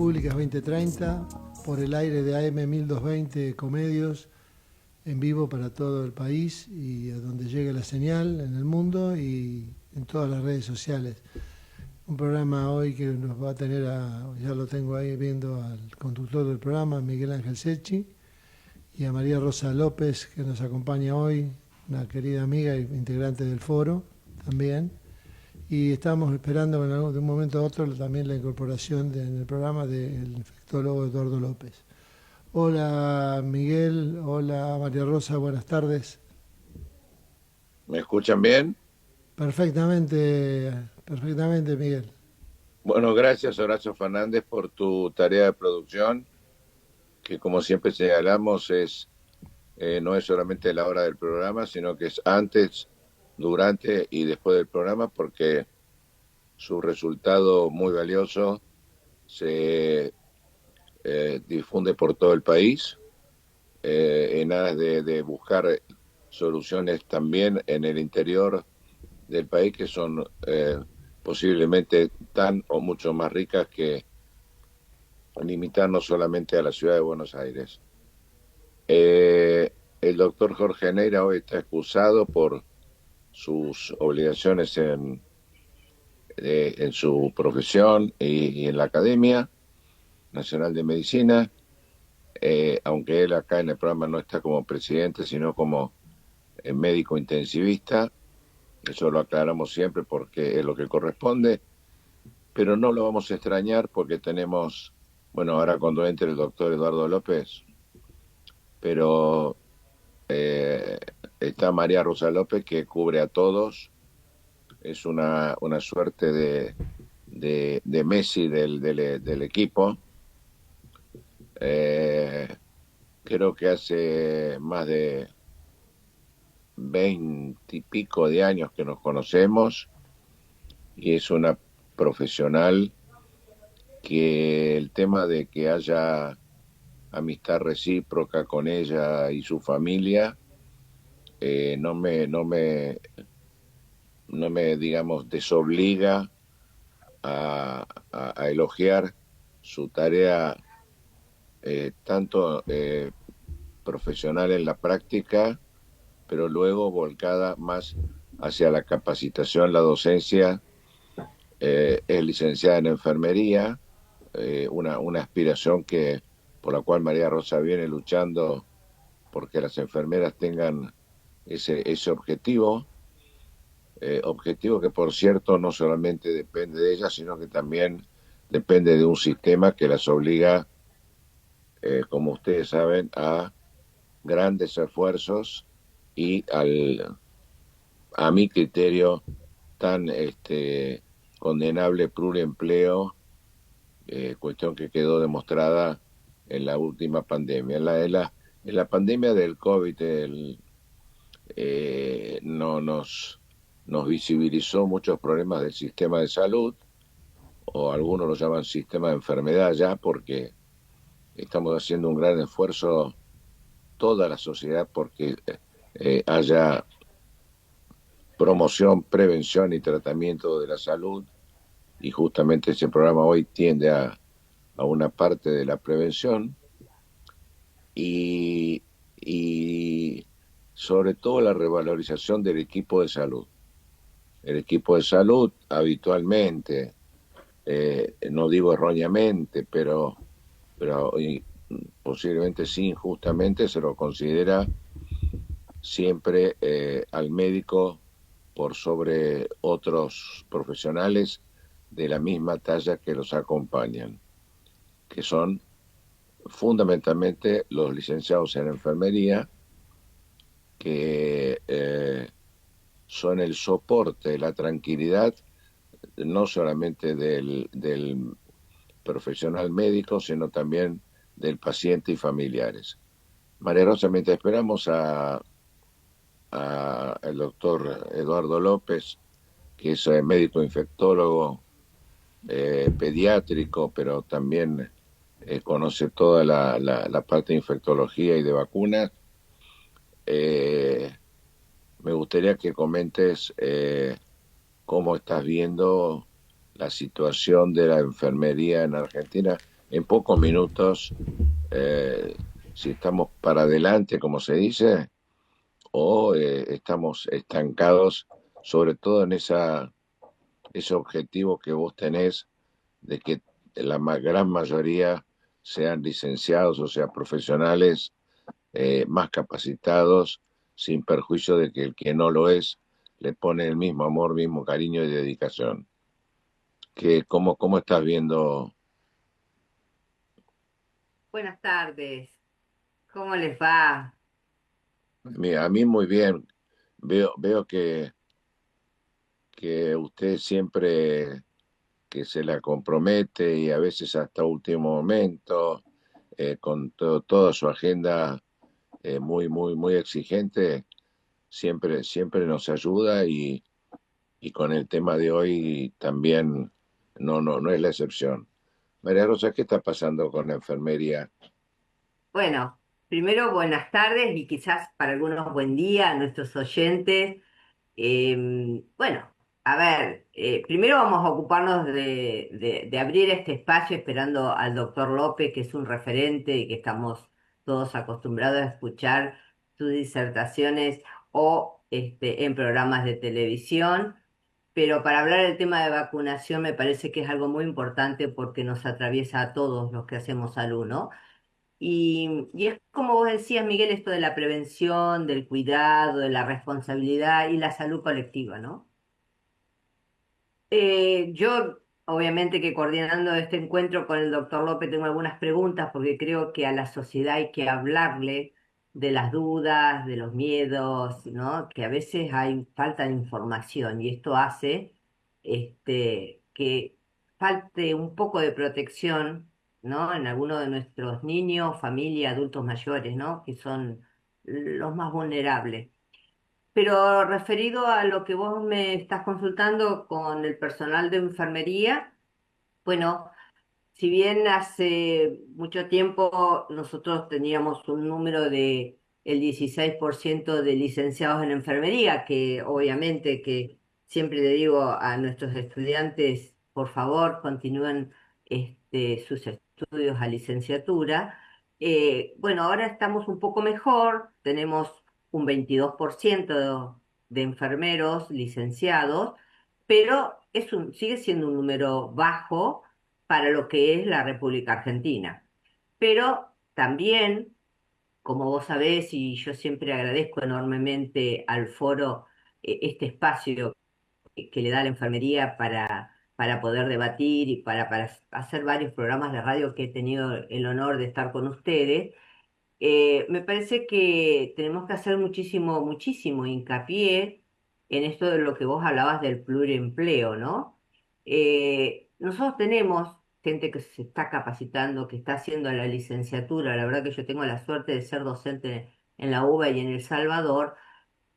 Públicas 2030, por el aire de AM 1220 Comedios, en vivo para todo el país y a donde llegue la señal en el mundo y en todas las redes sociales. Un programa hoy que nos va a tener, ya lo tengo ahí viendo, al conductor del programa, Miguel Ángel Secchi, y a María Rosa López, que nos acompaña hoy, una querida amiga e integrante del foro también. Y estamos esperando de un momento a otro también la incorporación en el programa del infectólogo Eduardo López. Hola Miguel, hola María Rosa, buenas tardes. ¿Me escuchan bien? Perfectamente, perfectamente Miguel. Bueno, gracias Horacio Fernández por tu tarea de producción, que como siempre señalamos no es solamente la hora del programa, sino que es antes, durante y después del programa, porque su resultado muy valioso se difunde por todo el país en aras de buscar soluciones también en el interior del país que son posiblemente tan o mucho más ricas que limitarnos solamente a la ciudad de Buenos Aires. El doctor Jorge Neira hoy está excusado por sus obligaciones en su profesión y en la Academia Nacional de Medicina, aunque él acá en el programa no está como presidente, sino como médico intensivista. Eso lo aclaramos siempre porque es lo que corresponde, pero no lo vamos a extrañar porque tenemos, bueno, ahora cuando entre el doctor Eduardo López, pero está María Rosa López que cubre a todos, es una suerte de Messi del equipo. Eh, Creo que hace más de 20 y pico de años que nos conocemos y es una profesional que el tema de que haya amistad recíproca con ella y su familia no me, digamos, desobliga a elogiar su tarea tanto profesional en la práctica, pero luego volcada más hacia la capacitación, la docencia. Es licenciada en enfermería, una aspiración por la cual María Rosa viene luchando porque las enfermeras tengan ese objetivo que por cierto no solamente depende de ellas, sino que también depende de un sistema que las obliga, como ustedes saben, a grandes esfuerzos y a mi criterio tan condenable pluriempleo, cuestión que quedó demostrada en la última pandemia. En la pandemia del COVID no nos visibilizó muchos problemas del sistema de salud, o algunos lo llaman sistema de enfermedad ya, porque estamos haciendo un gran esfuerzo toda la sociedad porque haya promoción, prevención y tratamiento de la salud, y justamente ese programa hoy tiende a una parte de la prevención y, y sobre todo la revalorización del equipo de salud. El equipo de salud habitualmente, no digo erróneamente, pero posiblemente sí injustamente se lo considera siempre al médico por sobre otros profesionales de la misma talla que los acompañan, que son fundamentalmente los licenciados en enfermería, que son el soporte, la tranquilidad, no solamente del profesional médico, sino también del paciente y familiares. María Rosa, mientras esperamos a el doctor Eduardo López, que es médico infectólogo pediátrico, pero también conoce toda la parte de infectología y de vacunas. Me gustaría que comentes cómo estás viendo la situación de la enfermería en Argentina, en pocos minutos si estamos para adelante, como se dice, o estamos estancados, sobre todo en ese objetivo que vos tenés de que gran mayoría sean licenciados, o sea, profesionales más capacitados, sin perjuicio de que el que no lo es le pone el mismo amor, mismo cariño y dedicación. ¿Cómo estás viendo? Buenas tardes, ¿cómo les va? A mí muy bien. Veo que usted siempre que se la compromete y a veces hasta último momento, con toda su agenda muy exigente, siempre nos ayuda y con el tema de hoy también no es la excepción. María Rosa, ¿qué está pasando con la enfermería? Bueno, primero buenas tardes y quizás para algunos buen día a nuestros oyentes. Bueno, a ver, primero vamos a ocuparnos de abrir este espacio esperando al doctor López, que es un referente y que estamos todos acostumbrados a escuchar sus disertaciones o en programas de televisión. Pero para hablar del tema de vacunación me parece que es algo muy importante porque nos atraviesa a todos los que hacemos salud, ¿no? Y es como vos decías, Miguel, esto de la prevención, del cuidado, de la responsabilidad y la salud colectiva, ¿no? Yo, obviamente que coordinando este encuentro con el doctor López tengo algunas preguntas porque creo que a la sociedad hay que hablarle de las dudas, de los miedos, ¿no? Que a veces hay falta de información y esto hace que falte un poco de protección, ¿no? En algunos de nuestros niños, familia, adultos mayores, ¿no? Que son los más vulnerables. Pero referido a lo que vos me estás consultando con el personal de enfermería, bueno, si bien hace mucho tiempo nosotros teníamos un número de el 16% de licenciados en enfermería, que obviamente que siempre le digo a nuestros estudiantes, por favor, continúen sus estudios a licenciatura. Bueno, ahora estamos un poco mejor, tenemos un 22% de enfermeros licenciados, pero sigue siendo un número bajo para lo que es la República Argentina. Pero también, como vos sabés, y yo siempre agradezco enormemente al foro este espacio que le da la enfermería para poder debatir y para hacer varios programas de radio que he tenido el honor de estar con ustedes. Me parece que tenemos que hacer muchísimo hincapié en esto de lo que vos hablabas del pluriempleo, ¿no? Nosotros tenemos gente que se está capacitando, que está haciendo la licenciatura. La verdad que yo tengo la suerte de ser docente en la UBA y en El Salvador,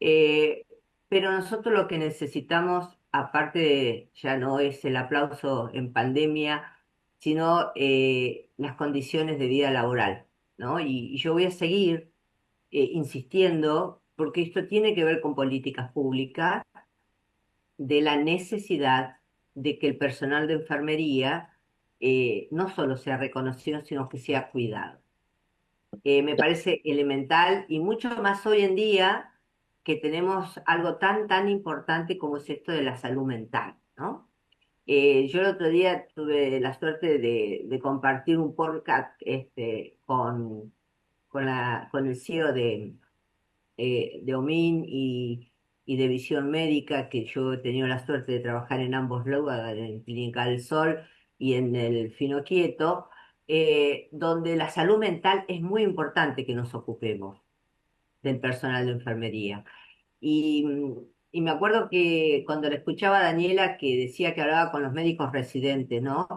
eh, pero nosotros lo que necesitamos, aparte ya no es el aplauso en pandemia, sino las condiciones de vida laboral, ¿no? Y yo voy a seguir insistiendo, porque esto tiene que ver con políticas públicas, de la necesidad de que el personal de enfermería no solo sea reconocido, sino que sea cuidado. Me parece elemental y mucho más hoy en día que tenemos algo tan importante como es esto de la salud mental, ¿no? Yo el otro día tuve la suerte de compartir un podcast con el CEO de OMIN y de Visión Médica, que yo he tenido la suerte de trabajar en ambos lugares, en Clínica del Sol y en el Fino Quieto, donde la salud mental es muy importante que nos ocupemos del personal de enfermería. Y, y me acuerdo que cuando le escuchaba a Daniela que decía que hablaba con los médicos residentes, ¿no?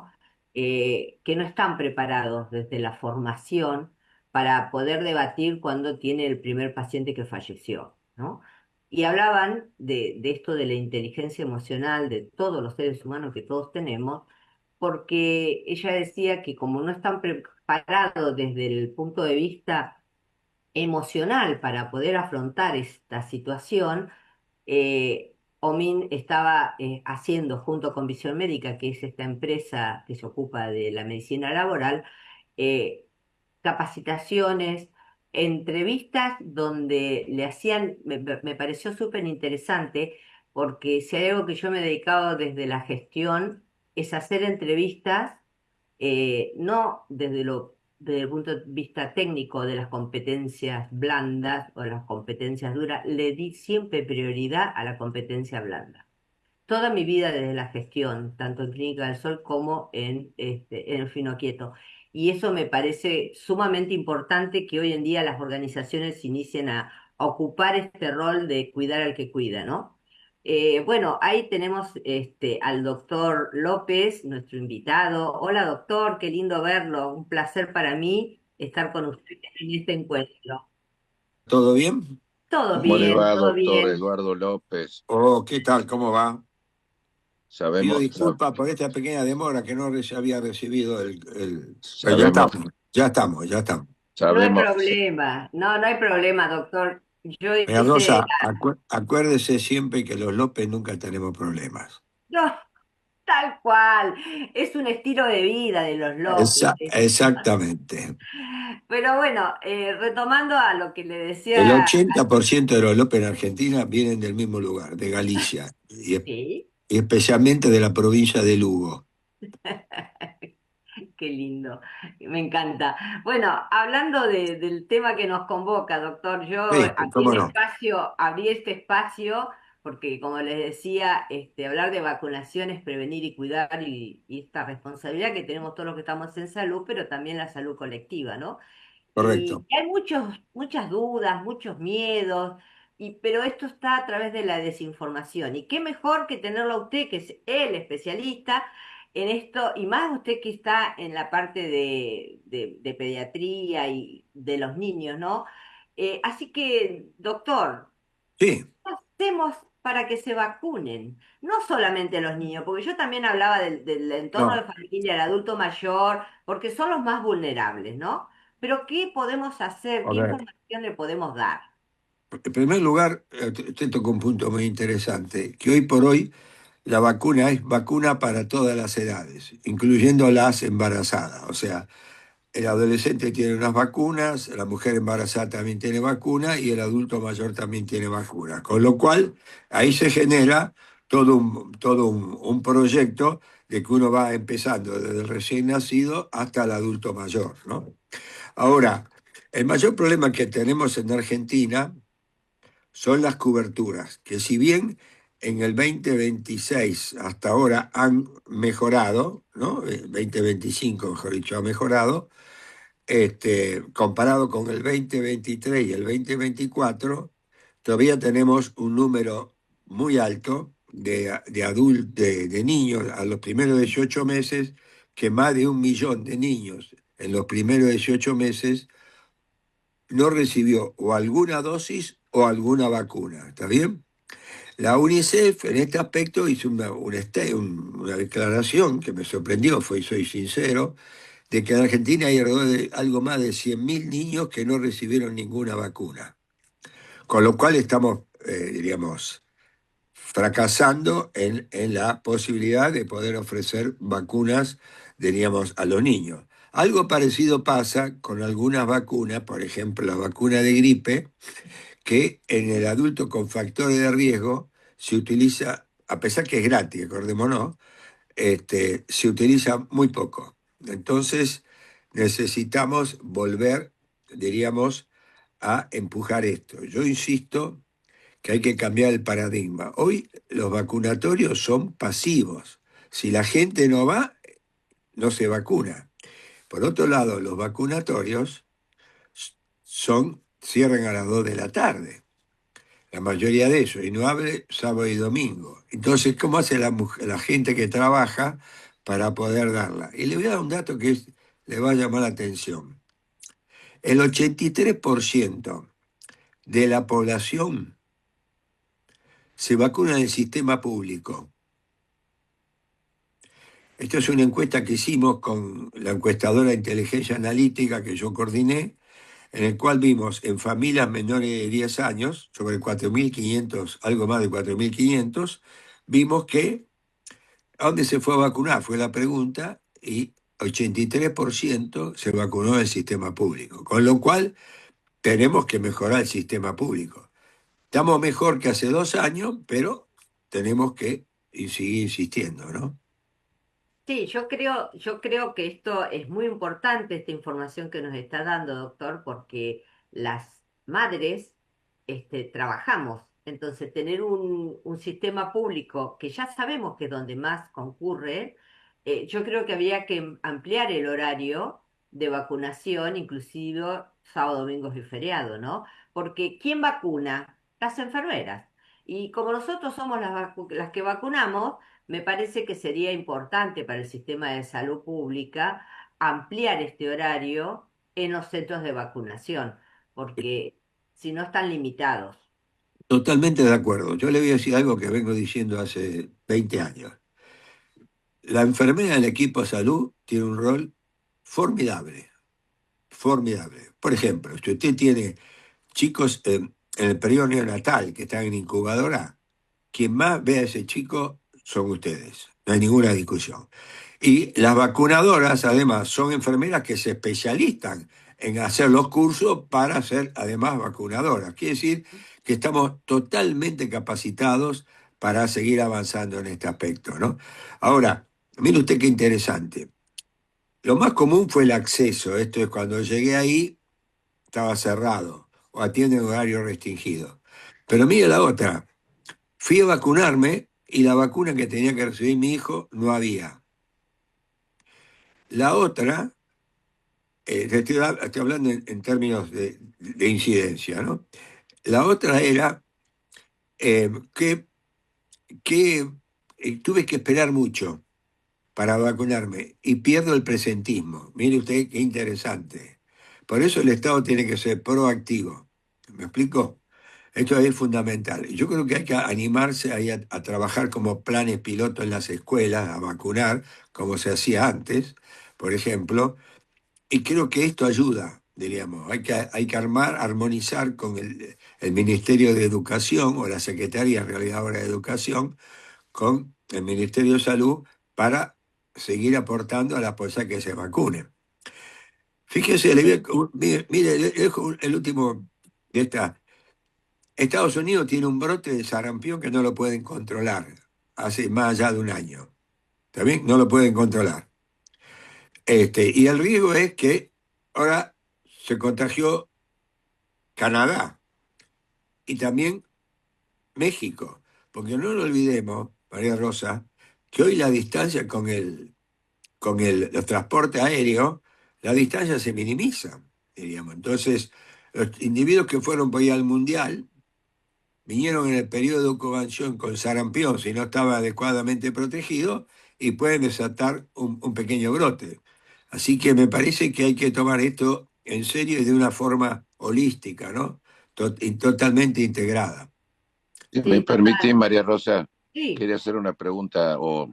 Que no están preparados desde la formación para poder debatir cuando tiene el primer paciente que falleció, ¿no? Y hablaban de esto de la inteligencia emocional de todos los seres humanos que todos tenemos, porque ella decía que como no están preparados desde el punto de vista emocional para poder afrontar esta situación, OMIN estaba haciendo junto con Visión Médica, que es esta empresa que se ocupa de la medicina laboral, eh, capacitaciones, entrevistas donde le hacían, me pareció súper interesante, porque si hay algo que yo me he dedicado desde la gestión, es hacer entrevistas no desde el punto de vista técnico de las competencias blandas o las competencias duras, le di siempre prioridad a la competencia blanda. Toda mi vida desde la gestión, tanto en Clínica del Sol como en el Fino Quieto. Y eso me parece sumamente importante que hoy en día las organizaciones se inicien a ocupar este rol de cuidar al que cuida, ¿no? Bueno, ahí tenemos al doctor López, nuestro invitado. Hola doctor, qué lindo verlo. Un placer para mí estar con usted en este encuentro. ¿Todo bien? Todo ¿Cómo le bien, va, todo doctor bien. Eduardo López? Oh, ¿qué tal? ¿Cómo va? Pido Sabemos, disculpas por esta pequeña demora que no había recibido Pero sabemos, ya estamos. No hay sabemos, problema, no, no hay problema, doctor. Yo Doña hice, Rosa, acuérdese siempre que los López nunca tenemos problemas. no, tal cual, es un estilo de vida de los López. Exactamente. Pero bueno, retomando a lo que le El decía, 80% de los López en Argentina vienen del mismo lugar, de Galicia, sí, y especialmente de la provincia de Lugo. qué lindo, me encanta. Bueno, hablando del tema que nos convoca, doctor, yo Sí, cómo no. abrí este espacio, porque como les decía, hablar de vacunación es prevenir y cuidar y esta responsabilidad que tenemos todos los que estamos en salud, pero también la salud colectiva, ¿no? Y Correcto. hay muchas dudas, muchos miedos, pero esto está a través de la desinformación. Y qué mejor que tenerlo a usted, que es el especialista en esto, y más usted que está en la parte de pediatría y de los niños, ¿no? Así que, doctor, Sí, ¿qué hacemos para que se vacunen? No solamente los niños, porque yo también hablaba del entorno de no. familia, el adulto mayor, porque son los más vulnerables, ¿no? Pero ¿qué podemos hacer? A ¿Qué ver. información le podemos dar? En primer lugar, usted tocó un punto muy interesante, que hoy por hoy la vacuna es vacuna para todas las edades, incluyendo las embarazadas. O sea, el adolescente tiene unas vacunas, la mujer embarazada también tiene vacuna y el adulto mayor también tiene vacuna. Con lo cual, ahí se genera todo un proyecto de que uno va empezando desde el recién nacido hasta el adulto mayor, ¿no? Ahora, el mayor problema que tenemos en Argentina son las coberturas, que si bien en el 2026 hasta ahora han mejorado, ¿no? 2025, mejor dicho, ha mejorado, comparado con el 2023 y el 2024, todavía tenemos un número muy alto de niños a los primeros 18 meses, que más de 1 millón de niños en los primeros 18 meses no recibió o alguna dosis o alguna vacuna. ¿Está bien? La UNICEF en este aspecto hizo una declaración que me sorprendió, soy sincero, de que en Argentina hay algo más de 100.000 niños que no recibieron ninguna vacuna. Con lo cual estamos, diríamos, fracasando en la posibilidad de poder ofrecer vacunas, diríamos, a los niños. Algo parecido pasa con algunas vacunas, por ejemplo, la vacuna de gripe, que en el adulto con factores de riesgo se utiliza, a pesar que es gratis, acordémonos, se utiliza muy poco. Entonces, necesitamos volver, diríamos, a empujar esto. Yo insisto que hay que cambiar el paradigma. Hoy los vacunatorios son pasivos. Si la gente no va, no se vacuna. Por otro lado, los vacunatorios cierran a las 2 de la tarde, la mayoría de ellos, y no abre sábado y domingo. Entonces, ¿cómo hace la gente que trabaja para poder darla? Y le voy a dar un dato que le va a llamar la atención. El 83% de la población se vacuna en el sistema público. Esto es una encuesta que hicimos con la encuestadora de inteligencia analítica que yo coordiné, en el cual vimos en familias menores de 10 años, sobre 4.500, algo más de 4.500, vimos que ¿a dónde se fue a vacunar? Fue la pregunta, y 83% se vacunó en el sistema público, con lo cual tenemos que mejorar el sistema público. Estamos mejor que hace 2 años, pero tenemos que seguir insistiendo, ¿no? Sí, yo creo que esto es muy importante, esta información que nos está dando, doctor, porque las madres trabajamos. Entonces, tener un sistema público que ya sabemos que es donde más concurre, yo creo que habría que ampliar el horario de vacunación, inclusive sábado, domingos y feriado, ¿no? Porque ¿quién vacuna? Las enfermeras. Y como nosotros somos las que vacunamos, me parece que sería importante para el sistema de salud pública ampliar este horario en los centros de vacunación, porque si no están limitados. Totalmente de acuerdo. Yo le voy a decir algo que vengo diciendo hace 20 años. La enfermera del equipo de salud tiene un rol formidable, formidable. Por ejemplo, si usted tiene chicos en el periodo neonatal que están en incubadora, quien más ve a ese chico son ustedes, no hay ninguna discusión. Y las vacunadoras, además, son enfermeras que se especializan en hacer los cursos para ser, además, vacunadoras. Quiere decir que estamos totalmente capacitados para seguir avanzando en este aspecto, ¿no? Ahora, mire usted qué interesante. Lo más común fue el acceso. Esto es cuando llegué ahí, estaba cerrado o atiende en horario restringido. Pero mire la otra. Fui a vacunarme y la vacuna que tenía que recibir mi hijo no había. La otra, estoy hablando en términos de incidencia, ¿no? La otra era que tuve que esperar mucho para vacunarme y pierdo el presentismo. Mire usted qué interesante. Por eso el Estado tiene que ser proactivo. ¿Me explico? Esto es fundamental. Yo creo que hay que animarse ahí a trabajar como planes piloto en las escuelas, a vacunar, como se hacía antes, por ejemplo, y creo que esto ayuda, diríamos. Hay que armonizar con el Ministerio de Educación o la Secretaría en realidad ahora de Educación, con el Ministerio de Salud para seguir aportando a la posibilidad que se vacunen. Fíjese, mire, le dejo el último de esta. Estados Unidos tiene un brote de sarampión que no lo pueden controlar hace más allá de un año. ¿Está bien? No lo pueden controlar. Y el riesgo es que ahora se contagió Canadá y también México. Porque no lo olvidemos, María Rosa, que hoy la distancia con los transportes aéreos, la distancia se minimiza, diríamos. Entonces, los individuos que fueron por ahí al Mundial vinieron en el periodo de incubación con sarampión si no estaba adecuadamente protegido y pueden desatar un pequeño brote. Así que me parece que hay que tomar esto en serio y de una forma holística, ¿no? Y totalmente integrada. Si me Sí, permite, total. María Rosa, Sí. quería hacer una pregunta o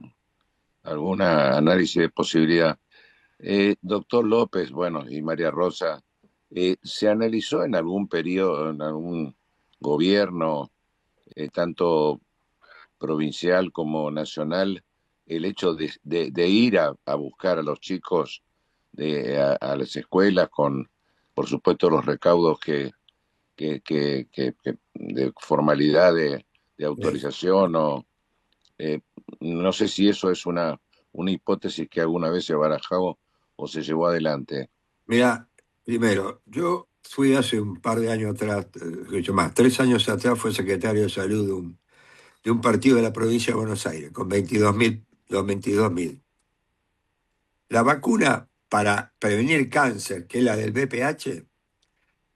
alguna análisis de posibilidad. Doctor López, bueno, y María Rosa, ¿se analizó en algún periodo, en algún gobierno, tanto provincial como nacional, el hecho de ir a buscar a los chicos a las escuelas con, por supuesto, los recaudos que de formalidad de Sí. autorización o eh, no sé si eso es una hipótesis que alguna vez se barajó o se llevó adelante. Mira, primero, yo fui hace un par de años atrás, mucho más, 3 años atrás, fue secretario de salud de un partido de la provincia de Buenos Aires, con 22.000, los 22.000. La vacuna para prevenir cáncer, que es la del VPH,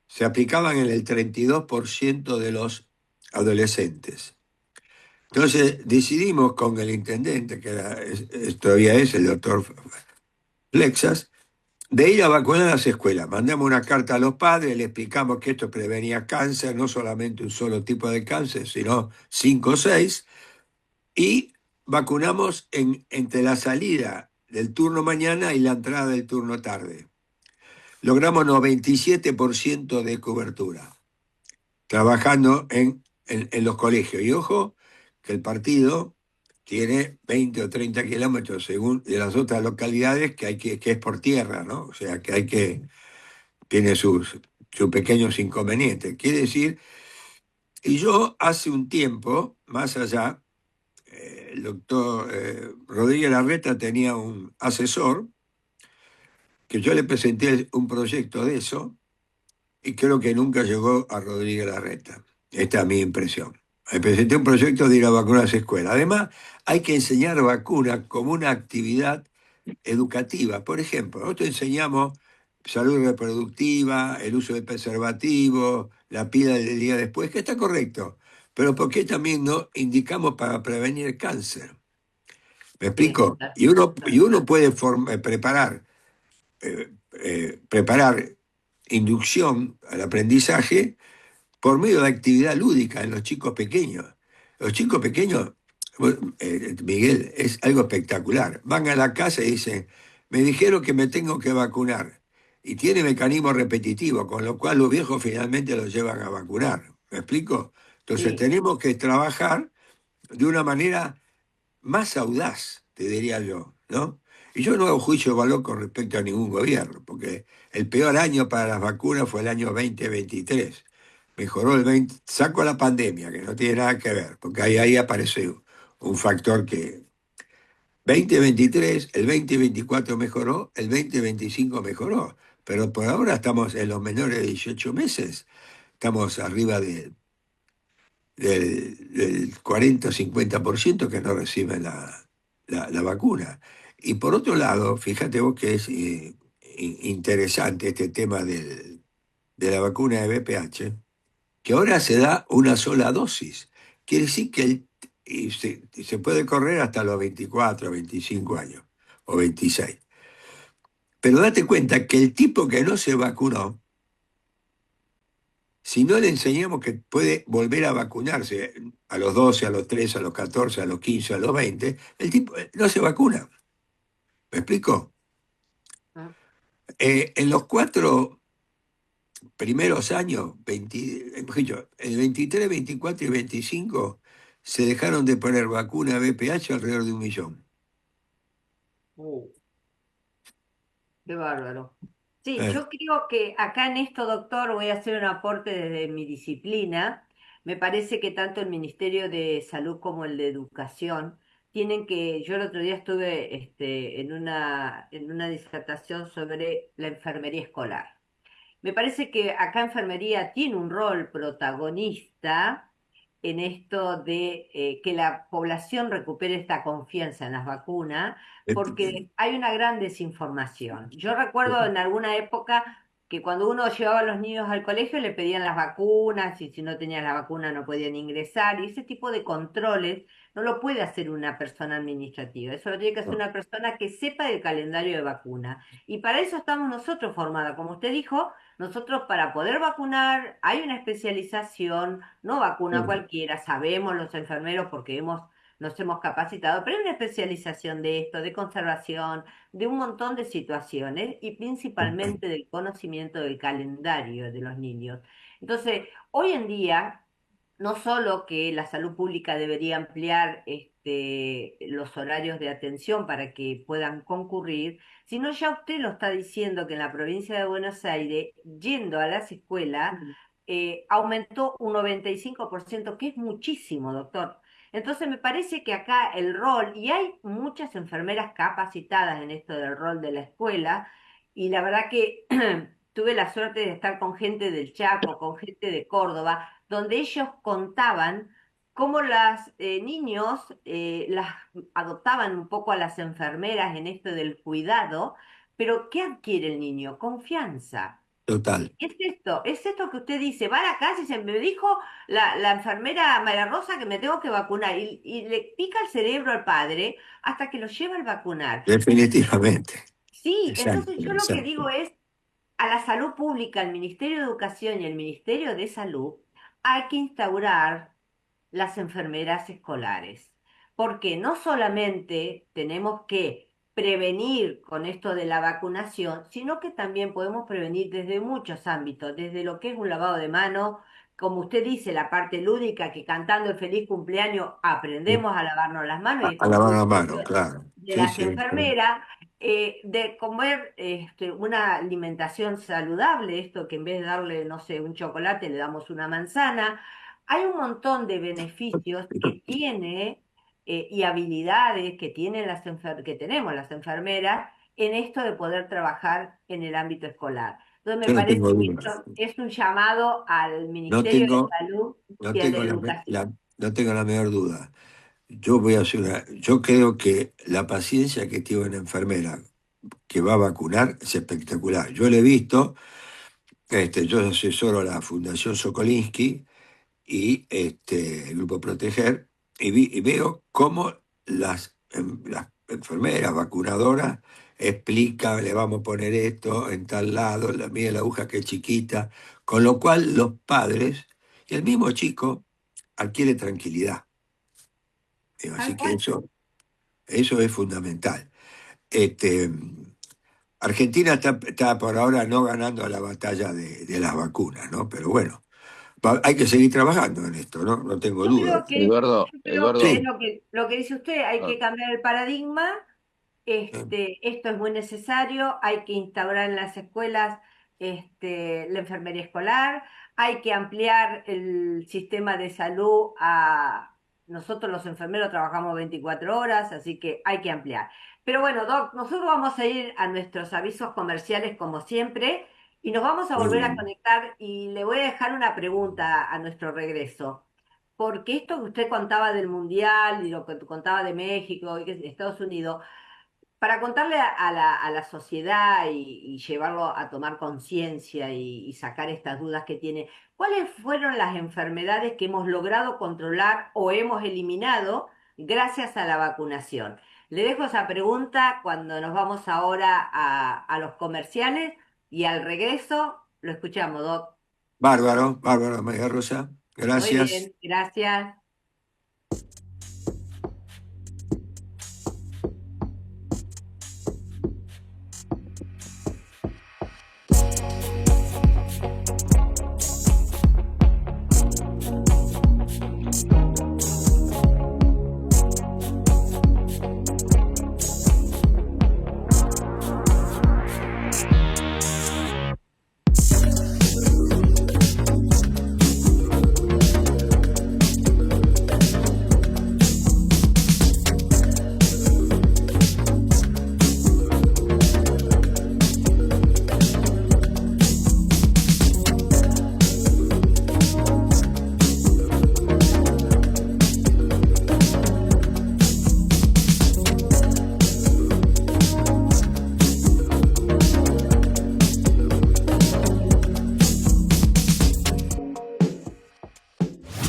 se aplicaban en el 32% de los adolescentes. Entonces decidimos con el intendente, que todavía es el doctor Flexas, de ir a vacunar a las escuelas. Mandamos una carta a los padres, le explicamos que esto prevenía cáncer, no solamente un solo tipo de cáncer, sino 5 o 6, y vacunamos entre la salida del turno mañana y la entrada del turno tarde. logramos 97% de cobertura, trabajando en los colegios. Y ojo, que el partido tiene 20 o 30 kilómetros según de las otras localidades que es por tierra, ¿no? O sea, tiene sus pequeños inconvenientes. Quiere decir, y yo hace un tiempo, más allá, el doctor Rodríguez Larreta tenía un asesor que yo le presenté un proyecto de eso y creo que nunca llegó a Rodríguez Larreta. Esta es mi impresión. Le presenté un proyecto de ir a vacunar a las escuelas. Además, hay que enseñar vacunas como una actividad educativa. Por ejemplo, nosotros enseñamos salud reproductiva, el uso de preservativo, la pila del día después, que está correcto. Pero ¿por qué también no indicamos para prevenir el cáncer? ¿Me Sí, explico? Y uno puede preparar inducción al aprendizaje por medio de actividad lúdica en los chicos pequeños. Los chicos pequeños, Miguel, es algo espectacular. Van a la casa y dicen, me dijeron que me tengo que vacunar. Y tiene mecanismo repetitivo, con lo cual los viejos finalmente los llevan a vacunar. ¿Me explico? Entonces sí, tenemos que trabajar de una manera más audaz, te diría yo, ¿no? Y yo no hago juicio de valor con respecto a ningún gobierno, porque el peor año para las vacunas fue el año 2023. Mejoró el 20, saco la pandemia, que no tiene nada que ver, porque ahí aparece un factor que 2023, el 2024 mejoró, el 2025 mejoró, pero por ahora estamos en los menores de 18 meses, estamos arriba del 40 o 50% que no reciben la vacuna. Y por otro lado, fíjate vos que es interesante este tema de la vacuna de VPH, que ahora se da una sola dosis. Quiere decir que se puede correr hasta los 24, 25 años o 26. Pero date cuenta que el tipo que no se vacunó, si no le enseñamos que puede volver a vacunarse a los 12, a los 13, a los 14, a los 15, a los 20, el tipo no se vacuna. ¿Me explico? ah, En los 4 primeros años, mejor dicho, el 23, 24 y 25, se dejaron de poner vacuna VPH alrededor de 1 millón. uh, qué bárbaro. Sí, Eh, yo creo que acá en esto, doctor, voy a hacer un aporte desde mi disciplina. Me parece que tanto el Ministerio de Salud como el de Educación tienen que, yo el otro día estuve en una disertación sobre la enfermería escolar. Me parece que acá enfermería tiene un rol protagonista en esto de que la población recupere esta confianza en las vacunas, porque hay una gran desinformación. Yo recuerdo en alguna época que cuando uno llevaba a los niños al colegio le pedían las vacunas y si no tenían la vacuna no podían ingresar y ese tipo de controles no lo puede hacer una persona administrativa, eso lo tiene que hacer una persona que sepa del calendario de vacuna. Y para eso estamos nosotros formados, como usted dijo. Nosotros para poder vacunar hay una especialización, no vacuna cualquiera, sabemos los enfermeros porque nos hemos capacitado, pero hay una especialización de esto, de conservación, de un montón de situaciones y principalmente del conocimiento del calendario de los niños. Entonces, hoy en día, no solo que la salud pública debería ampliar los horarios de atención para que puedan concurrir, sino ya usted lo está diciendo que en la provincia de Buenos Aires, yendo a las escuelas, aumentó un 95%, que es muchísimo, doctor. Entonces me parece que acá el rol, y hay muchas enfermeras capacitadas en esto del rol de la escuela, y la verdad que tuve la suerte de estar con gente del Chaco, con gente de Córdoba, donde ellos contaban cómo los niños las adoptaban un poco a las enfermeras en esto del cuidado, pero ¿qué adquiere el niño? Confianza. Total. Y es esto que usted dice, va a la casa y se me dijo la enfermera María Rosa que me tengo que vacunar y le pica el cerebro al padre hasta que lo lleva al vacunar. Definitivamente. Sí, Exacto, entonces yo lo que exacto. digo es, a la salud pública, al Ministerio de Educación y al Ministerio de Salud, hay que instaurar las enfermeras escolares, porque no solamente tenemos que prevenir con esto de la vacunación, sino que también podemos prevenir desde muchos ámbitos, desde lo que es un lavado de manos, como usted dice, la parte lúdica, que cantando el feliz cumpleaños aprendemos a lavarnos las manos, y A esto lavar fue la un mano, hecho claro. de Sí, las sí, sí. enfermeras, de comer una alimentación saludable, esto que en vez de darle, no sé, un chocolate, le damos una manzana. Hay un montón de beneficios que tiene y habilidades que tienen que tenemos las enfermeras en esto de poder trabajar en el ámbito escolar. Entonces me Yo no parece tengo que duda. esto es un llamado al No Ministerio de tengo, Salud no y al de tengo Educación. no tengo la menor duda. Yo creo que la paciencia que tiene una enfermera que va a vacunar es espectacular. Yo lo he visto, yo asesoro a la Fundación Sokolinsky y el Grupo Proteger, y veo cómo las enfermeras vacunadoras explican, le vamos a poner esto en tal lado, mira la aguja que es chiquita, con lo cual los padres y el mismo chico adquiere tranquilidad. Así Tal que cual. eso es fundamental. Este, Argentina está por ahora no ganando la batalla de las vacunas, ¿no? Pero bueno, hay que seguir trabajando en esto, ¿no? No tengo duda. Yo creo que es Sí. lo que dice usted, hay Ah, que cambiar el paradigma. Esto es muy necesario, hay que instaurar en las escuelas la enfermería escolar, hay que ampliar el sistema de salud a... Nosotros los enfermeros trabajamos 24 horas, así que hay que ampliar. Pero bueno, Doc, nosotros vamos a ir a nuestros avisos comerciales como siempre y nos vamos a Muy volver a bien. conectar y le voy a dejar una pregunta a nuestro regreso. Porque esto que usted contaba del Mundial y lo que contaba de México y que de Estados Unidos, para contarle a la sociedad y llevarlo a tomar conciencia y sacar estas dudas que tiene, ¿cuáles fueron las enfermedades que hemos logrado controlar o hemos eliminado gracias a la vacunación? Le dejo esa pregunta cuando nos vamos ahora a los comerciales y al regreso lo escuchamos, Doc. Bárbaro, bárbaro, María Rosa. Muy Gracias. bien, gracias.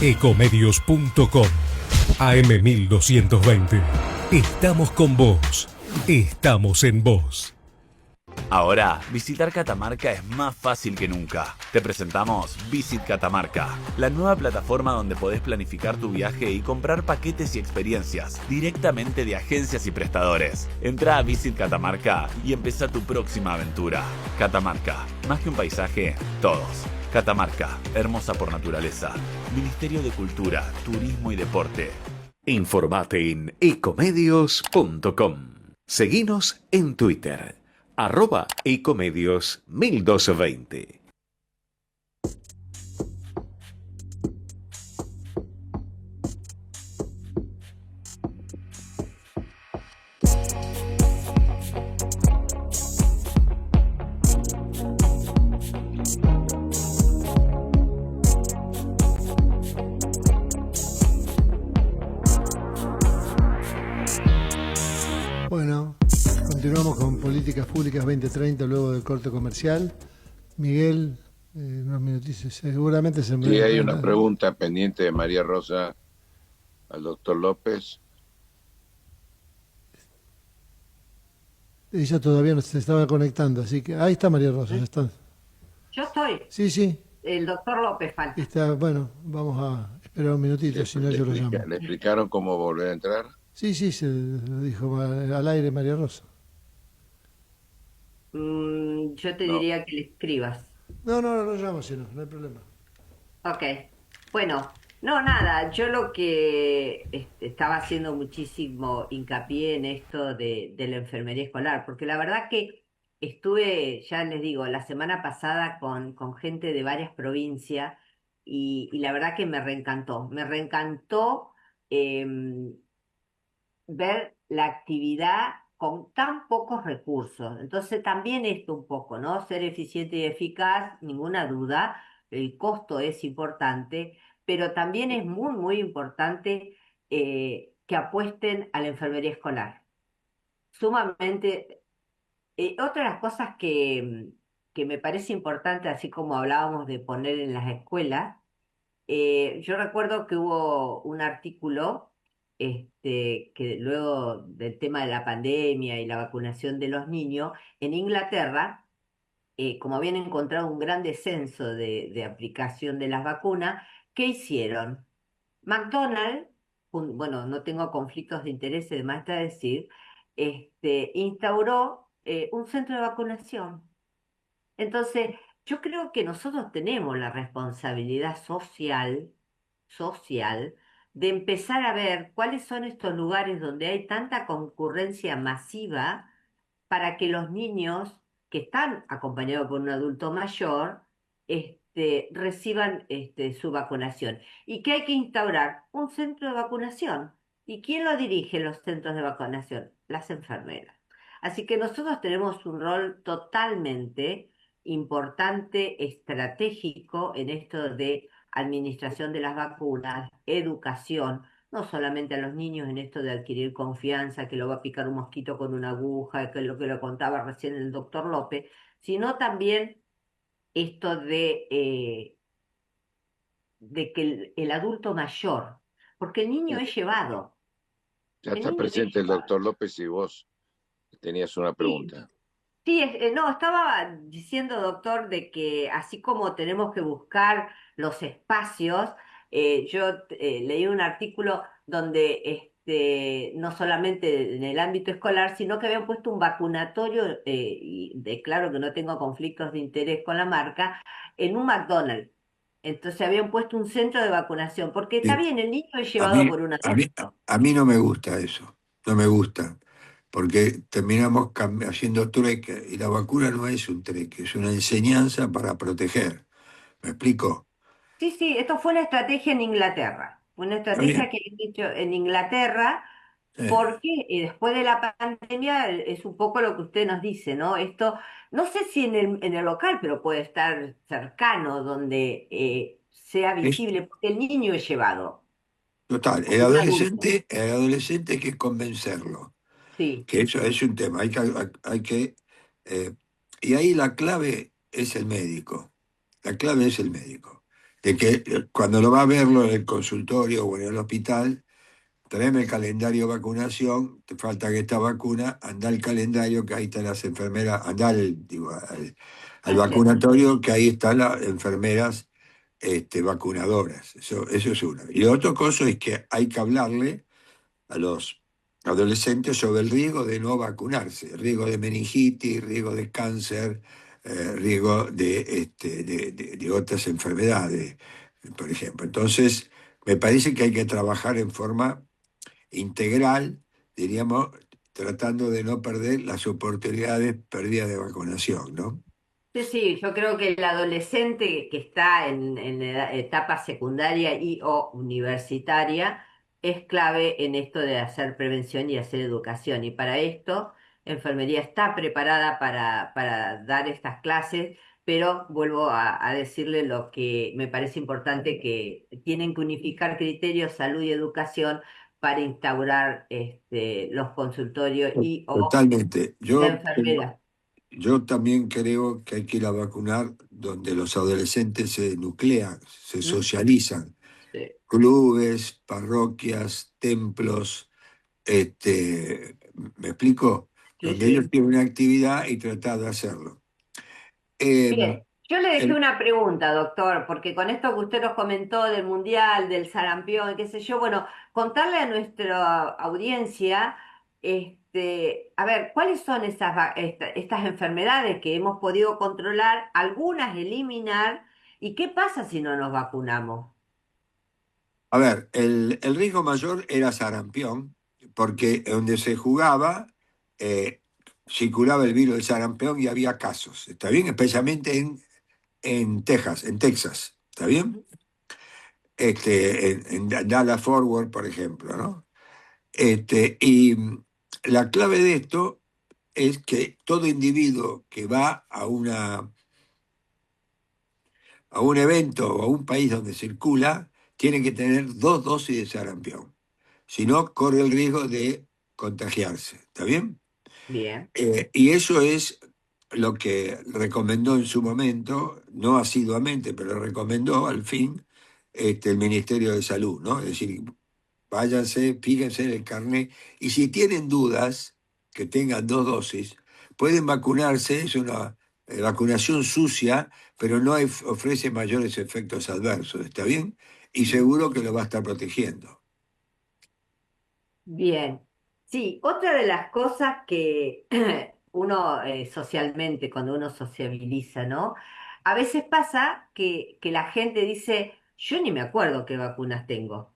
Ecomedios.com AM1220. Estamos con vos. Estamos en vos. Ahora, visitar Catamarca es más fácil que nunca. Te presentamos Visit Catamarca, la nueva plataforma donde podés planificar tu viaje y comprar paquetes y experiencias directamente de agencias y prestadores. Entra a Visit Catamarca y empezá tu próxima aventura. Catamarca, más que un paisaje, todos. Catamarca, hermosa por naturaleza. Ministerio de Cultura, Turismo y Deporte. Informate en ecomedios.com. Seguinos en Twitter, @ecomedios1220. Bueno, continuamos con Políticas Públicas 2030 luego del corte comercial. Miguel, unos minutitos, seguramente se me... sí, hay una pregunta pendiente de María Rosa al doctor López. Ella todavía no se estaba conectando, así que ahí está María Rosa. Ya está. Yo estoy. Sí, sí, El doctor López falta. está. Bueno, vamos a esperar un minutito, si no yo lo llamo. ¿Le explicaron cómo volver a entrar? Sí, sí, se lo dijo al aire María Rosa. yo te No, diría que le escribas. No lo llamo, si no, no hay problema. Ok, bueno, no, nada, yo lo que estaba haciendo muchísimo hincapié en esto de la enfermería escolar, porque la verdad que estuve, ya les digo, la semana pasada con gente de varias provincias y la verdad que me reencantó em, ver la actividad con tan pocos recursos. Entonces también esto un poco, ¿no? Ser eficiente y eficaz, ninguna duda, el costo es importante, pero también es muy, muy importante que apuesten a la enfermería escolar. Sumamente. Otra de las cosas que me parece importante, así como hablábamos de poner en las escuelas, yo recuerdo que hubo un artículo que luego del tema de la pandemia y la vacunación de los niños, en Inglaterra, como habían encontrado un gran descenso de aplicación de las vacunas, ¿qué hicieron? McDonald's, bueno, no tengo conflictos de interés, además está decir, instauró un centro de vacunación. Entonces, yo creo que nosotros tenemos la responsabilidad social, de empezar a ver cuáles son estos lugares donde hay tanta concurrencia masiva para que los niños que están acompañados por un adulto mayor, reciban su vacunación. Y que hay que instaurar un centro de vacunación. ¿Y quién lo dirige los centros de vacunación? Las enfermeras. Así que nosotros tenemos un rol totalmente importante, estratégico en esto de administración de las vacunas, educación, no solamente a los niños en esto de adquirir confianza, que lo va a picar un mosquito con una aguja, que es lo que lo contaba recién el doctor López, sino también esto de que el adulto mayor, porque el niño es llevado, ya el está niño es presente el llevado. doctor López y vos tenías una Sí, pregunta. sí, no, estaba diciendo, doctor, de que así como tenemos que buscar los espacios, yo leí un artículo donde no solamente en el ámbito escolar, sino que habían puesto un vacunatorio, y declaro que no tengo conflictos de interés con la marca, en un McDonald's. Entonces habían puesto un centro de vacunación, porque está Sí, bien, el niño es a llevado mí, por un a mí, adulto. a mí no me gusta eso, no me gusta, porque terminamos haciendo trueque y la vacuna no es un trueque, es una enseñanza para proteger. ¿Me explico? Sí, sí, esto fue una estrategia en Inglaterra, una Está estrategia bien. que he dicho en Inglaterra, Eh, porque después de la pandemia es un poco lo que usted nos dice, ¿no? Esto, no sé si en el local, pero puede estar cercano, donde sea es visible, porque el niño es llevado total, por un adulto. el adolescente hay que convencerlo, Sí, que eso es un tema, hay que eh, y ahí la clave es el médico, la clave es el médico, de que cuando lo va a verlo en el consultorio o en el hospital, tráeme el calendario de vacunación, te falta que esta vacuna, anda al calendario que ahí están las enfermeras, anda digo, al al centro. vacunatorio que ahí están las enfermeras vacunadoras. Eso es una. Y otro cosa es que hay que hablarle a los adolescentes sobre el riesgo de no vacunarse, riesgo de meningitis, riesgo de cáncer, riesgo de otras enfermedades, por ejemplo. Entonces, me parece que hay que trabajar en forma integral, diríamos, tratando de no perder las oportunidades perdidas de vacunación, ¿no? Sí, sí, yo creo que el adolescente que está en etapa secundaria y o universitaria es clave en esto de hacer prevención y hacer educación. Y para esto, enfermería está preparada para dar estas clases, pero vuelvo a decirle lo que me parece importante, que tienen que unificar criterios, salud y educación para instaurar los consultorios y o Totalmente. la enfermera. Yo también creo que hay que ir a vacunar donde los adolescentes se nuclean, se ¿Mm? socializan. Sí, Clubes, parroquias, templos, ¿me explico? sí, Donde ellos sí. tienen una actividad y tratar de hacerlo. Eh, Bien, yo le dejé el- una pregunta, doctor, porque con esto que usted nos comentó del mundial, del sarampión, qué sé yo, bueno, contarle a nuestra audiencia a ver, ¿cuáles son estas enfermedades que hemos podido controlar, algunas eliminar, y qué pasa si no nos vacunamos? A ver, el riesgo mayor era sarampión, porque donde se jugaba circulaba el virus del sarampión y había casos, ¿está bien? Especialmente en Texas, ¿está bien? En Dallas Forward, por ejemplo, ¿no? La clave de esto es que todo individuo que va a un evento o a un país donde circula tiene que tener 2 dosis de sarampión. Si no, corre el riesgo de contagiarse. ¿Está bien? Bien, Y eso es lo que recomendó en su momento, no asiduamente, pero recomendó al fin el Ministerio de Salud, ¿no? Es decir, váyanse, fíjense en el carnet y si tienen dudas, que tengan 2 dosis, pueden vacunarse, es una vacunación sucia, pero no ofrece mayores efectos adversos, ¿está bien? Y seguro que lo va a estar protegiendo. bien. Sí, otra de las cosas que uno socialmente, cuando uno sociabiliza, ¿no? A veces pasa que la gente dice, yo ni me acuerdo qué vacunas tengo.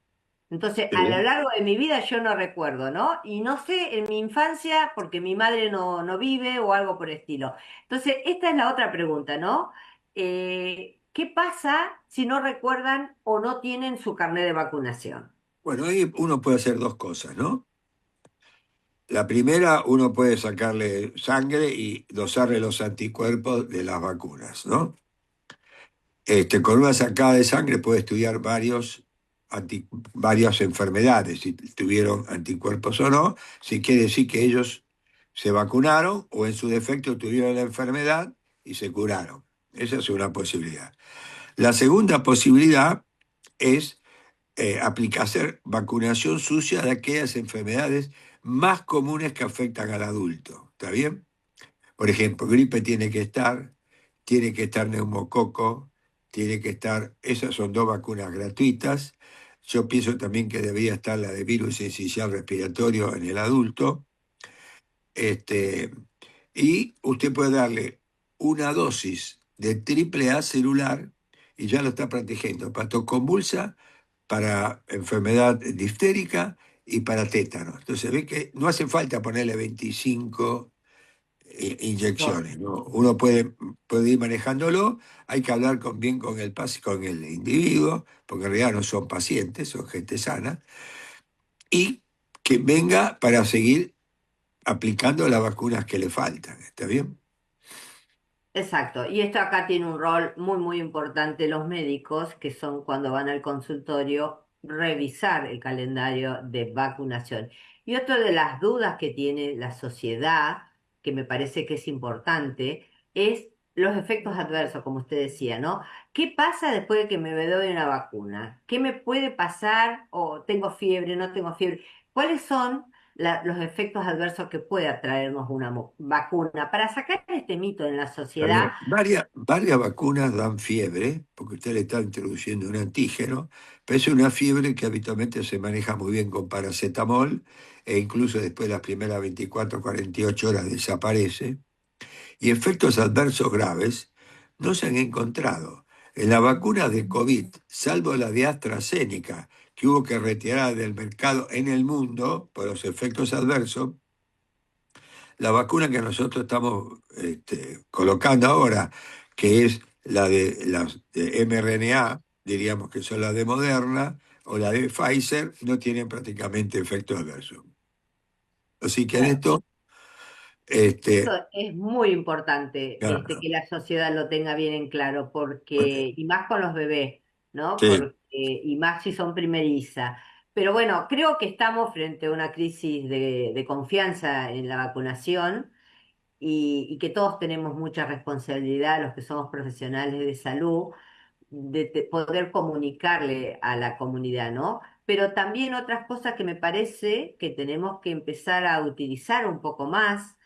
Entonces, a lo Sí. largo de mi vida yo no recuerdo, ¿no? Y no sé en mi infancia porque mi madre no vive o algo por el estilo. Entonces, esta es la otra pregunta, ¿no? ¿Qué pasa si no recuerdan o no tienen su carnet de vacunación? Bueno, ahí uno puede hacer 2 cosas, ¿no? La primera, uno puede sacarle sangre y dosarle los anticuerpos de las vacunas, ¿no? Con una sacada de sangre puede estudiar varias enfermedades, si tuvieron anticuerpos o no, si quiere decir que ellos se vacunaron o en su defecto tuvieron la enfermedad y se curaron. Esa es una posibilidad. La segunda posibilidad es hacer vacunación sucia de aquellas enfermedades más comunes que afectan al adulto. ¿Está bien? Por ejemplo, gripe tiene que estar neumococo, tiene que estar, esas son 2 vacunas gratuitas. Yo pienso también que debería estar la de virus sincicial respiratorio en el adulto. Este, y usted puede darle una dosis de triple A celular y ya lo está protegiendo. Convulsa para enfermedad diftérica y para tétano. Entonces ve que no hace falta ponerle 25 inyecciones, ¿no? Uno puede ir manejándolo, hay que hablar bien con el individuo, porque en realidad no son pacientes, son gente sana, y que venga para seguir aplicando las vacunas que le faltan, ¿está bien? Exacto, y esto acá tiene un rol muy, muy importante los médicos, que son cuando van al consultorio, revisar el calendario de vacunación. Y otra de las dudas que tiene la sociedad, que me parece que es importante, es los efectos adversos, como usted decía, ¿no? ¿Qué pasa después de que me doy una vacuna? ¿Qué me puede pasar? ¿O tengo fiebre, no tengo fiebre? ¿Cuáles son los efectos adversos que pueda traernos una vacuna, para sacar este mito en la Está sociedad? bien. Varias vacunas dan fiebre, porque usted le está introduciendo un antígeno, pero es una fiebre que habitualmente se maneja muy bien con paracetamol, e incluso después de las primeras 24 48 horas desaparece. Y efectos adversos graves no se han encontrado. En la vacuna de COVID, salvo la de AstraZeneca, que hubo que retirar del mercado en el mundo por los efectos adversos, la vacuna que nosotros estamos colocando ahora, que es la de las de mRNA, diríamos que son las de Moderna, o la de Pfizer, no tienen prácticamente efectos adversos. Así que en Bueno, esto, eso este, es muy importante, claro, que la sociedad lo tenga bien en claro, porque, y más con los bebés, ¿no? sí, Porque, y más si son primeriza. Pero bueno, creo que estamos frente a una crisis de confianza en la vacunación y que todos tenemos mucha responsabilidad, los que somos profesionales de salud, de poder comunicarle a la comunidad, ¿no? Pero también otras cosas que me parece que tenemos que empezar a utilizar un poco más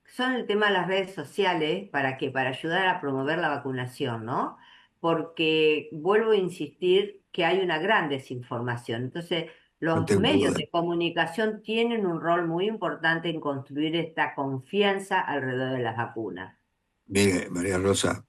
son el tema de las redes sociales, ¿para qué? Para ayudar a promover la vacunación, ¿no? Porque vuelvo a insistir que hay una gran desinformación. Entonces, no Los tengo medios duda. de comunicación tienen un rol muy importante en construir esta confianza alrededor de las vacunas. Mire, María Rosa,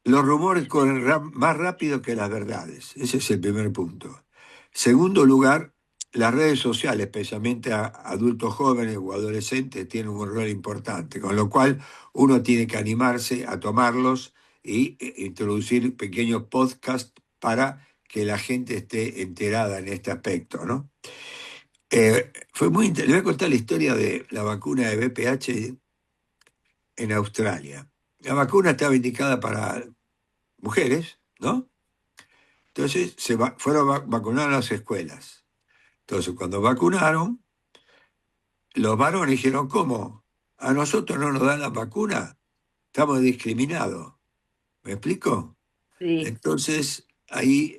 los rumores corren más rápido que las verdades. Ese es el primer punto. Segundo lugar, las redes sociales, especialmente a adultos jóvenes o adolescentes, tienen un rol importante, con lo cual uno tiene que animarse a tomarlos y introducir pequeños podcasts para que la gente esté enterada en este aspecto, ¿no? Le voy a contar la historia de la vacuna de VPH en Australia. La vacuna estaba indicada para mujeres, ¿no? Entonces fueron a vacunar a las escuelas. Entonces, cuando vacunaron, los varones dijeron, ¿cómo? ¿A nosotros no nos dan la vacuna? Estamos discriminados. ¿Me explico? Sí, Entonces, ahí,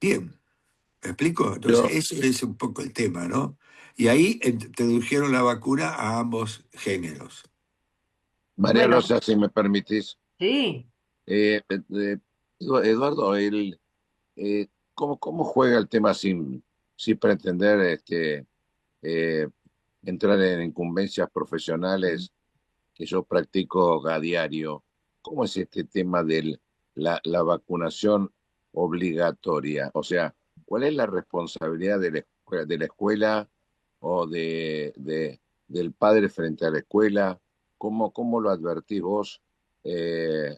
bien, ¿me explico? Entonces, Yo, ese es un poco el tema, ¿no? Y ahí introdujeron la vacuna a ambos géneros. María bueno, Rosa, si me permitís, sí. eh, eh, Eduardo, ¿cómo juega el tema sin pretender eh, entrar en incumbencias profesionales que yo practico a diario? ¿Cómo es este tema de la vacunación obligatoria? O sea, ¿cuál es la responsabilidad de la escuela o del padre frente a la escuela? ¿Cómo lo advertís vos? Eh,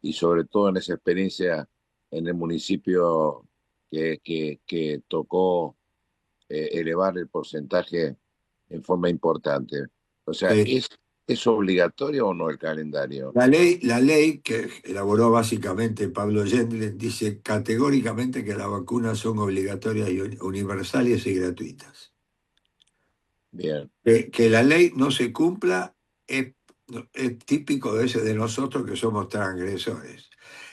y sobre todo en esa experiencia en el municipio que tocó elevar el porcentaje en forma importante. O sea, Eh, ¿es obligatorio o no el calendario? la ley que elaboró básicamente Pablo Yendler dice categóricamente que las vacunas son obligatorias y universales y gratuitas. Bien, Que la ley no se cumpla es, es típico de nosotros que somos transgresores.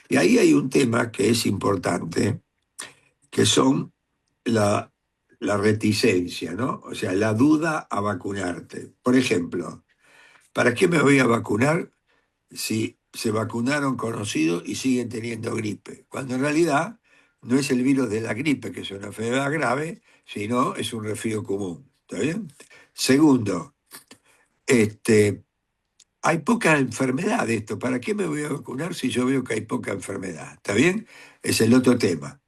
Y ahí hay un tema que es importante, que son la, la reticencia, ¿no? O sea, la duda a vacunarte. Por ejemplo, ¿para qué me voy a vacunar si se vacunaron conocidos y siguen teniendo gripe? Cuando en realidad no es el virus de la gripe, que es una enfermedad grave, sino es un resfrío común. ¿Está bien? Segundo, hay poca enfermedad de esto. ¿Para qué me voy a vacunar si yo veo que hay poca enfermedad? ¿Está bien? Es el otro tema.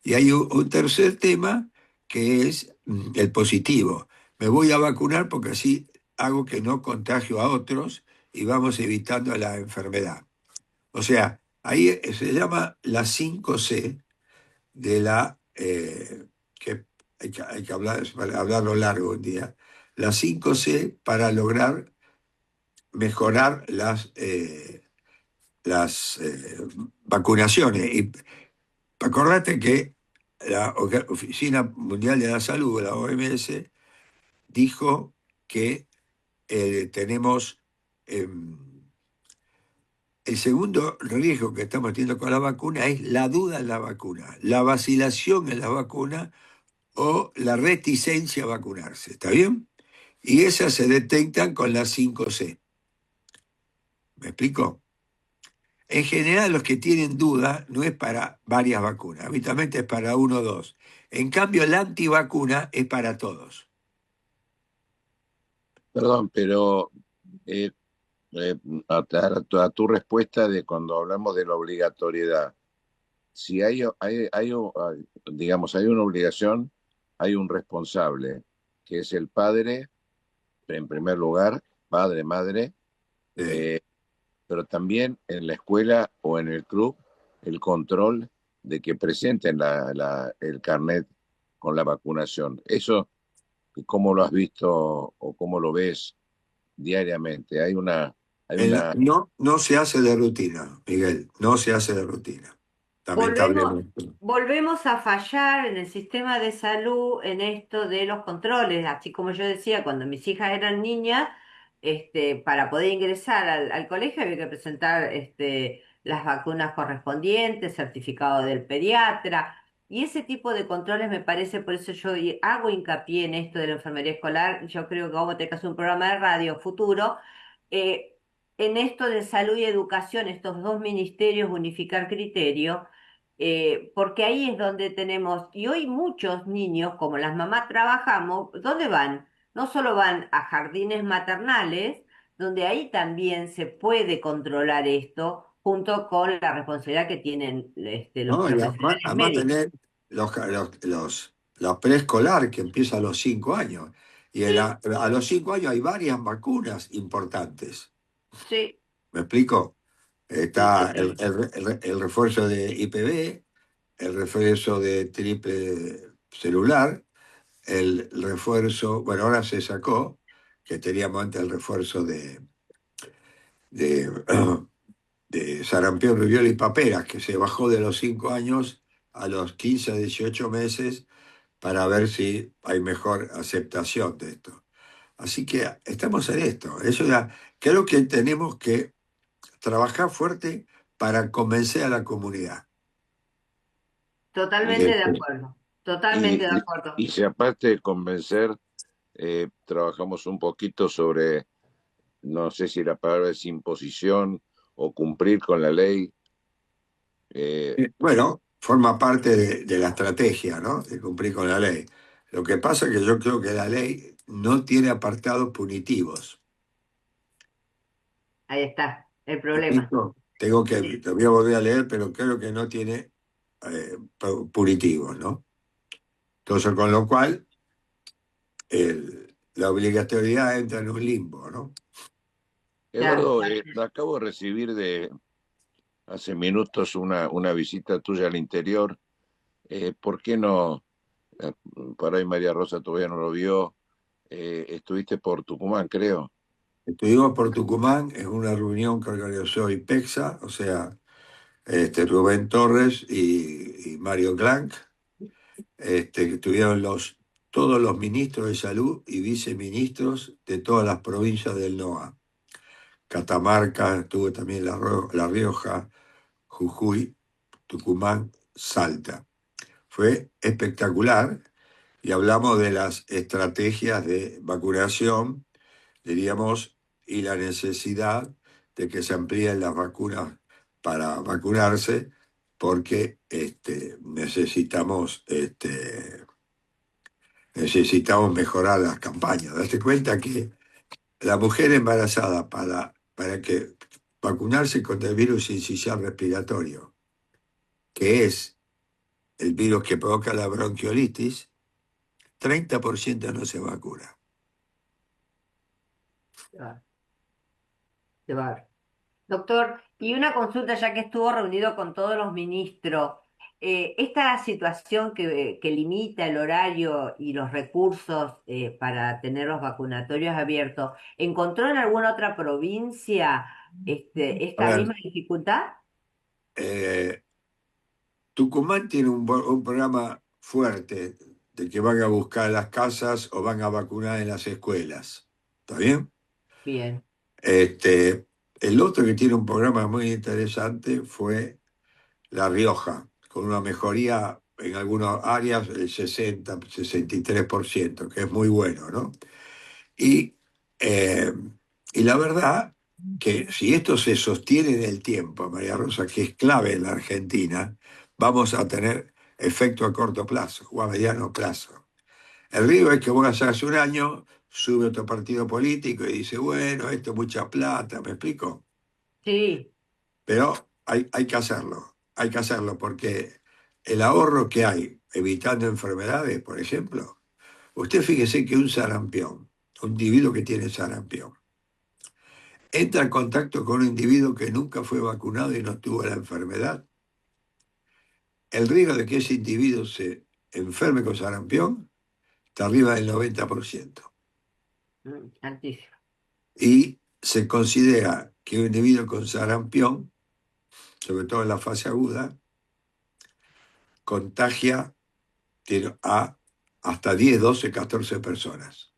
Y hay un tercer tema que es el positivo. Me voy a vacunar porque así hago que no contagio a otros y vamos evitando la enfermedad. O sea, ahí se llama la 5C de que hay que hablar, para hablarlo largo un día, la 5C para lograr mejorar las vacunaciones. Y acordate que la Oficina Mundial de la Salud, la OMS, dijo que tenemos el segundo riesgo que estamos teniendo con la vacuna es la duda en la vacuna, la vacilación en la vacuna o la reticencia a vacunarse. ¿Está bien? Y esas se detectan con la 5C. ¿Me explico? En general, los que tienen duda no es para varias vacunas, habitualmente es para uno o dos. En cambio, la antivacuna es para todos. perdón, pero eh, eh, a tu respuesta de cuando hablamos de la obligatoriedad, si digamos, hay una obligación, hay un responsable, que es el padre, en primer lugar, padre, madre, Eh, eh, pero también en la escuela o en el club, el control de que presenten el carnet con la vacunación. Eso, ¿cómo lo has visto o cómo lo ves diariamente? Hay una, no, no se hace de rutina, Miguel, no se hace de rutina, Volvemos, lamentablemente. volvemos a fallar en el sistema de salud en esto de los controles, así como yo decía, cuando mis hijas eran niñas, para poder ingresar al colegio había que presentar las vacunas correspondientes, certificado del pediatra, y ese tipo de controles me parece, por eso yo hago hincapié en esto de la enfermería escolar, yo creo que vamos a tener que hacer un programa de radio futuro. eh, en esto de salud y educación, estos dos ministerios unificar criterios porque ahí es donde tenemos, y hoy muchos niños, como las mamás trabajamos, ¿dónde van? No solo van a jardines maternales, donde ahí también se puede controlar esto, junto con la responsabilidad que tienen los ¿no? Y además, profesionales además médicos. tener los preescolar que empieza a los 5 años. Y Sí, a los 5 años hay varias vacunas importantes. sí, ¿Me explico? sí, Está total. el refuerzo de IPV, el refuerzo de triple celular, el refuerzo, bueno, ahora se sacó, que teníamos antes el refuerzo de, de sarampión, rubiola y paperas, que se bajó de los 5 años a los 15 a 18 meses para ver si hay mejor aceptación de esto. Así que estamos en esto. Eso ya, creo que tenemos que trabajar fuerte para convencer a la comunidad. Totalmente de Este, acuerdo, totalmente de y, y, acuerdo. y si aparte de convencer, trabajamos un poquito sobre, no sé si la palabra es imposición o cumplir con la ley. eh, Bueno, forma parte de la estrategia, ¿no? De cumplir con la ley. Lo que pasa es que yo creo que la ley no tiene apartados punitivos. Ahí está el ¿Me problema. explico? Tengo que, Sí. lo voy a volver a leer, pero creo que no tiene punitivos, ¿no? Entonces, con lo cual, la obligatoriedad entra en un limbo, ¿no? Claro. Eduardo, acabo de recibir hace minutos una visita tuya al interior. ¿Por qué no? eh, por ahí María Rosa todavía no lo vio. Estuviste por Tucumán, creo. Estuvimos por Tucumán en una reunión que organizó IPEXA, o sea, Rubén Torres y Mario Clank, que estuvieron todos los ministros de salud y viceministros de todas las provincias del NOA. Catamarca, estuvo también La Rioja, Jujuy, Tucumán, Salta. Fue espectacular y hablamos de las estrategias de vacunación, diríamos, y la necesidad de que se amplíen las vacunas para vacunarse, porque necesitamos mejorar las campañas. Date cuenta que la mujer embarazada para que vacunarse contra el virus incisional respiratorio, que es el virus que provoca la bronquiolitis, 30% no se vacuna. Qué bárbaro. Doctor, y una consulta ya que estuvo reunido con todos los ministros. Esta situación que limita el horario y los recursos para tener los vacunatorios abiertos, ¿encontró en alguna otra provincia A esta ver, misma dificultad? eh, Tucumán tiene un programa fuerte de que van a buscar las casas o van a vacunar en las escuelas. ¿Está bien? Bien, El otro que tiene un programa muy interesante fue La Rioja, con una mejoría en algunas áreas del 63%, que es muy bueno, ¿no? Y, eh, y la verdad que si esto se sostiene en el tiempo, María Rosa, que es clave en la Argentina, vamos a tener efecto a corto plazo o a mediano plazo. El riesgo es que vos hace un año, sube otro partido político y dice, bueno, esto es mucha plata, ¿me explico? sí, Pero hay que hacerlo porque el ahorro que hay evitando enfermedades, por ejemplo, usted fíjese que un sarampión, un individuo que tiene sarampión, entra en contacto con un individuo que nunca fue vacunado y no tuvo la enfermedad, el riesgo de que ese individuo se enferme con sarampión está arriba del 90%. altísimo. Y se considera que un individuo con sarampión, sobre todo en la fase aguda, contagia a hasta 10, 12, 14 personas.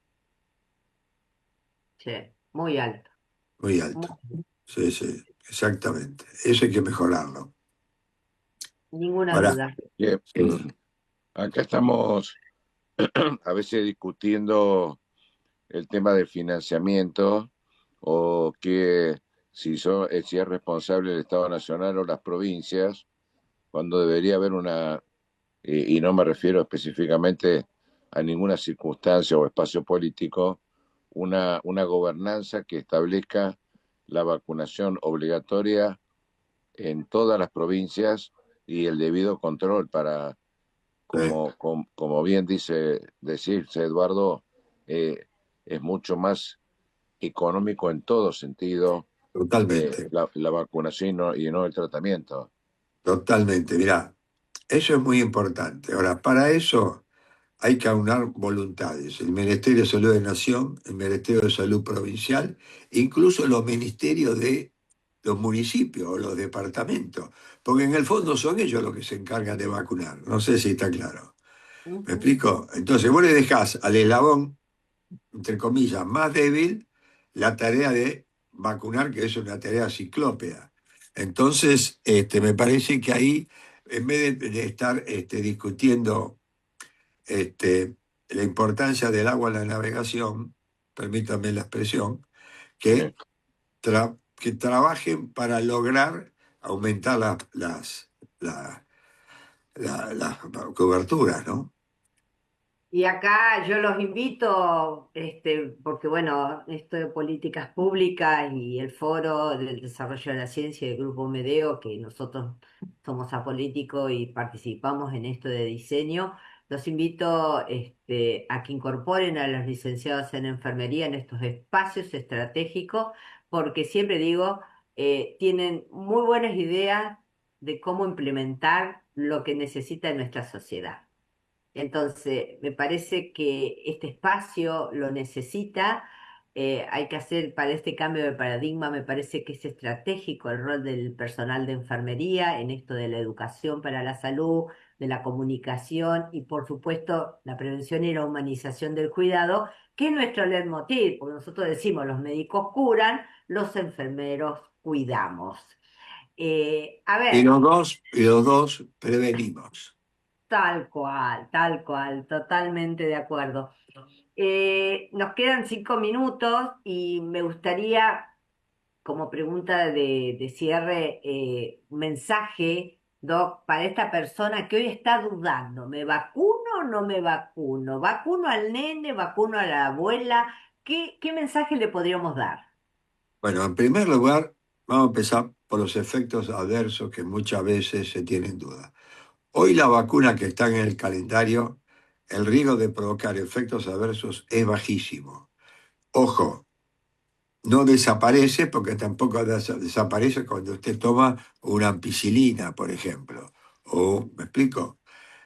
Sí, muy alto. Muy Muy- alto. Sí, sí, exactamente. Eso hay que mejorarlo. ninguna Ahora, duda. Eh, Acá estamos a veces discutiendo el tema del financiamiento o que si es responsable el Estado Nacional o las provincias. cuando debería haber y no me refiero específicamente a ninguna circunstancia o espacio político, una gobernanza que establezca la vacunación obligatoria en todas las provincias y el debido control para, como bien decirse Eduardo, es mucho más económico en todo sentido totalmente, la vacunación y no el tratamiento. totalmente. Mirá, eso es muy importante. Ahora, para eso hay que aunar voluntades. El Ministerio de Salud de Nación, el Ministerio de Salud Provincial, incluso los ministerios de los municipios o los departamentos, porque en el fondo son ellos los que se encargan de vacunar. No sé si está claro. ¿Me Ujú. explico? Entonces vos le dejás al eslabón, entre comillas, más débil la tarea de vacunar, que es una tarea ciclópea. Entonces, me parece que ahí, en vez de estar discutiendo la importancia del agua en la navegación, permítanme la expresión, Sí. que trabajen para lograr aumentar la- las coberturas, ¿no? Y acá yo los invito, porque bueno, esto de políticas públicas y el Foro del Desarrollo de la Ciencia del Grupo Medeo, que nosotros somos apolíticos y participamos en esto de diseño, los invito, a que incorporen a los licenciados en enfermería en estos espacios estratégicos, porque siempre digo, tienen muy buenas ideas de cómo implementar lo que necesita nuestra sociedad. Entonces, me parece que este espacio lo necesita. Hay que hacer para este cambio de paradigma, me parece que es estratégico el rol del personal de enfermería en esto de la educación para la salud, de la comunicación y, por supuesto, la prevención y la humanización del cuidado, que es nuestro leitmotiv, porque nosotros decimos, los médicos curan, los enfermeros cuidamos. A ver. Y los dos prevenimos. Tal cual, totalmente de acuerdo. Nos quedan 5 minutos y me gustaría, como pregunta de cierre, un mensaje, Doc, para esta persona que hoy está dudando, ¿me vacuno o no me vacuno? ¿Vacuno al nene? ¿Vacuno a la abuela? ¿Qué mensaje le podríamos dar? Bueno, en primer lugar, vamos a empezar por los efectos adversos que muchas veces se tienen duda. Hoy la vacuna que está en el calendario, el riesgo de provocar efectos adversos es bajísimo. Ojo, no desaparece porque tampoco desaparece cuando usted toma una ampicilina, por ejemplo. O, ¿me explico?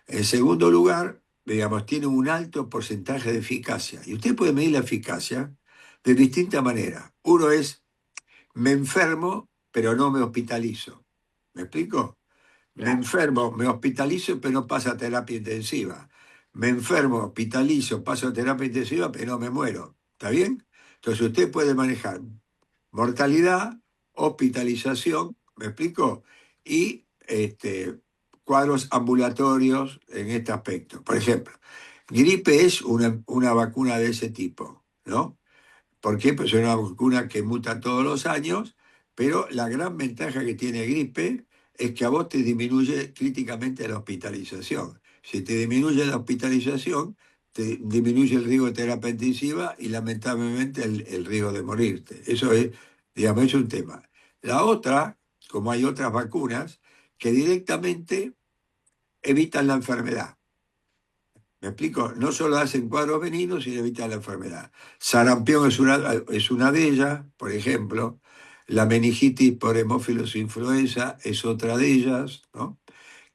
En segundo lugar, digamos, tiene un alto porcentaje de eficacia. Y usted puede medir la eficacia de distintas maneras. Uno es, me enfermo, pero no me hospitalizo. ¿Me explico? Me Claro. enfermo, me hospitalizo, pero no pasa a terapia intensiva. Me enfermo, hospitalizo, paso a terapia intensiva, pero no me muero. ¿Está bien? Entonces usted puede manejar mortalidad, hospitalización, ¿me explico? Y cuadros ambulatorios en este aspecto. Por ejemplo, gripe es una vacuna de ese tipo, ¿no? ¿Por qué? Pues es una vacuna que muta todos los años, pero la gran ventaja que tiene gripe es que a vos te disminuye críticamente la hospitalización. Si te disminuye la hospitalización, te disminuye el riesgo de terapia intensiva y lamentablemente el riesgo de morirte. Eso es, digamos, es un tema. La otra, como hay otras vacunas, que directamente evitan la enfermedad. ¿Me explico? No solo hacen cuadros benignos, sino evitan la enfermedad. Sarampión es una de ellas, por ejemplo. La meningitis por hemófilos influenza es otra de ellas, ¿no?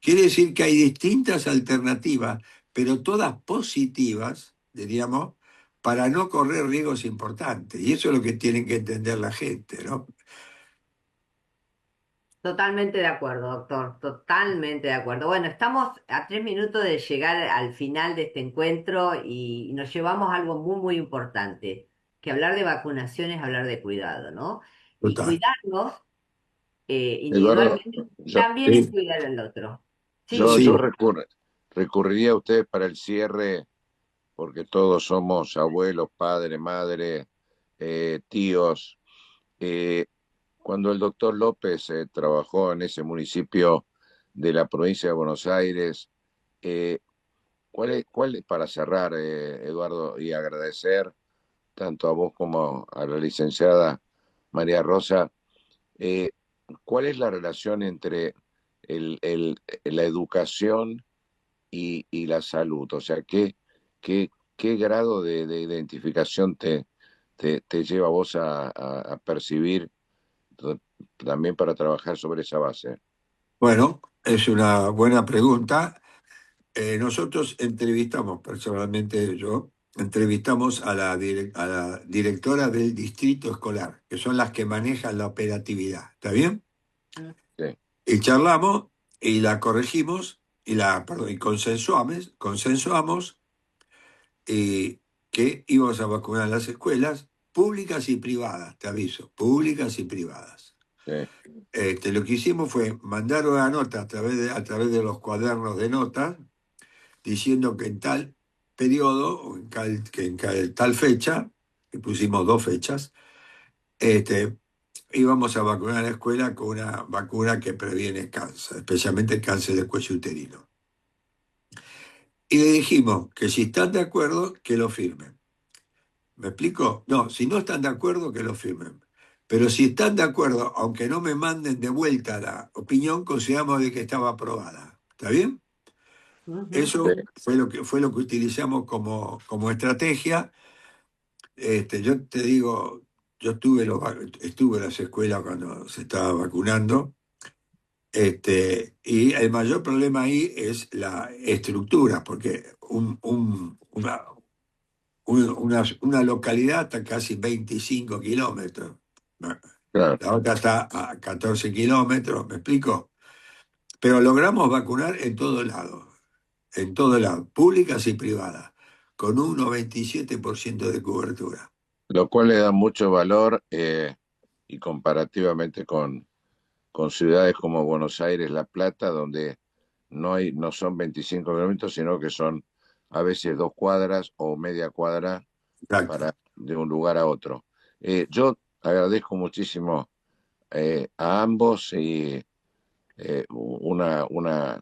Quiere decir que hay distintas alternativas, pero todas positivas, diríamos, para no correr riesgos importantes. Y eso es lo que tienen que entender la gente, ¿no? Totalmente de acuerdo, doctor, totalmente de acuerdo. Bueno, estamos a 3 minutos de llegar al final de este encuentro y nos llevamos algo muy, muy importante, que hablar de vacunación es hablar de cuidado, ¿no? Y Total. cuidarnos Eduardo, individualmente yo, también es Sí, cuidar al otro. yo, Sí, yo sí, recurriría a usted para el cierre, porque todos somos abuelos, padres, madres, tíos. Eh, Cuando el doctor López trabajó en ese municipio de la provincia de Buenos Aires. ¿Cuál es, para cerrar, Eduardo, y agradecer tanto a vos como a la licenciada María Rosa, cuál es la relación entre la educación y la salud? O sea, ¿qué grado de identificación te lleva a vos a percibir también para trabajar sobre esa base? Bueno, es una buena pregunta. Nosotros entrevistamos, personalmente yo, entrevistamos a la directora del distrito escolar, que son las que manejan la operatividad. ¿Está bien? Sí. Y charlamos y la corregimos y consensuamos que íbamos a vacunar en las escuelas públicas y privadas, te aviso, públicas y privadas. Sí. Lo que hicimos fue mandar una nota a través de los cuadernos de notas diciendo que en tal periodo, o en tal fecha, y pusimos 2 fechas, íbamos a vacunar a la escuela con una vacuna que previene cáncer, especialmente el cáncer del cuello uterino. Y le dijimos que si están de acuerdo, que lo firmen. ¿Me explico? No, si no están de acuerdo, que lo firmen. Pero si están de acuerdo, aunque no me manden de vuelta la opinión, consideramos de que estaba aprobada. ¿Está bien? Eso fue lo que utilizamos como estrategia. Yo te digo, yo estuve en las escuelas cuando se estaba vacunando, y el mayor problema ahí es la estructura, porque una localidad está casi 25 kilómetros. Claro. La otra está a 14 kilómetros, ¿me explico? Pero logramos vacunar en todo lado, públicas y privadas, con un 97% de cobertura. Lo cual le da mucho valor, y comparativamente con ciudades como Buenos Aires, La Plata, donde no son 25 kilómetros, sino que son a veces 2 cuadras o media cuadra de un lugar a otro. Yo agradezco muchísimo a ambos y una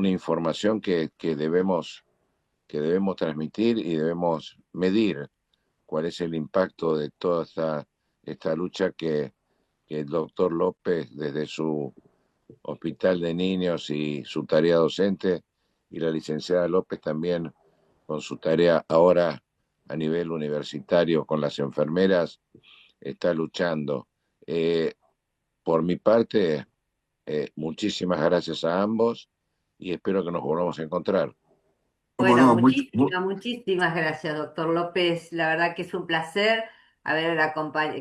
información que debemos transmitir y debemos medir cuál es el impacto de toda esta lucha que el doctor López, desde su hospital de niños y su tarea docente, y la licenciada López también con su tarea ahora a nivel universitario con las enfermeras, está luchando. Por mi parte, muchísimas gracias a ambos y espero que nos volvamos a encontrar. Bueno, muchísimas gracias, doctor López. La verdad que es un placer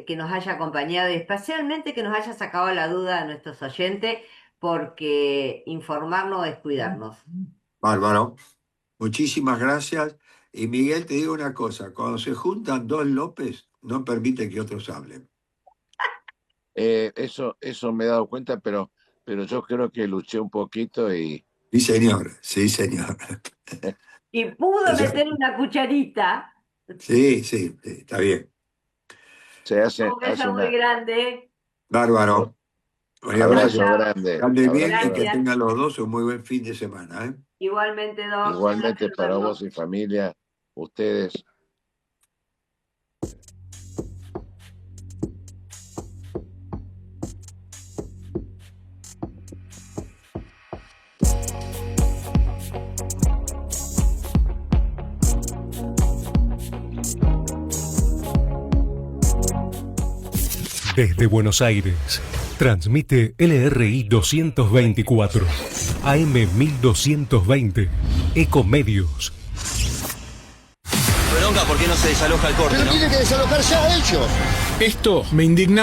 que nos haya acompañado y especialmente que nos haya sacado la duda a nuestros oyentes, porque informarnos es cuidarnos. Bárbaro. Muchísimas gracias. Y Miguel, te digo una cosa, cuando se juntan 2 López, no permite que otros hablen. Eso me he dado cuenta, pero yo creo que luché un poquito y... Sí, señor. Y pudo meter una cucharita. Sí, está bien. Se hace muy grande. Bárbaro. Abrazo grande. Ande bien y que tengan los dos un muy buen fin de semana. Igualmente, Doc. Igualmente para vos y familia, ustedes. Desde Buenos Aires, transmite LRI 224, AM 1220, Ecomedios. Bronca, ¿por qué no se desaloja el corte? Pero tiene que desalojar ya ellos. Esto me indigna.